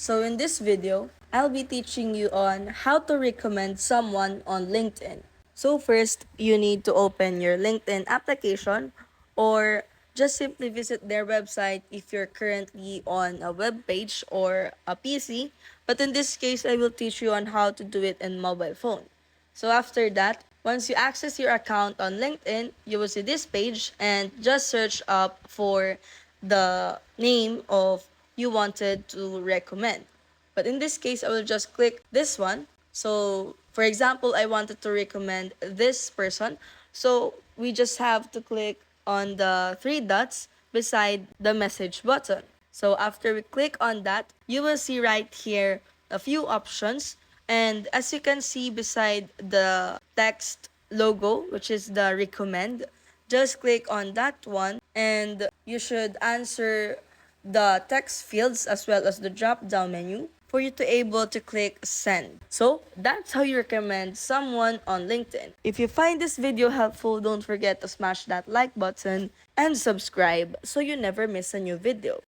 So in this video, I'll be teaching you on how to recommend someone on LinkedIn. So first, you need to open your LinkedIn application or just simply visit their website if you're currently on a web page or a PC. But in this case, I will teach you on how to do it in mobile phone. So after that, once you access your account on LinkedIn, you will see this page and just search up for the name of you wanted to recommend. But in this case, I will just click this one. So for example, I wanted to recommend this person. So we just have to click on the three dots beside the message button. So after we click on that, you will see right here a few options. And as you can see beside the text logo, which is the recommend, just click on that one and you should answer the text fields as well as the drop down menu for you to able to click send. So that's how you recommend someone on LinkedIn. If you find this video helpful, don't forget to smash that like button and subscribe so you never miss a new video.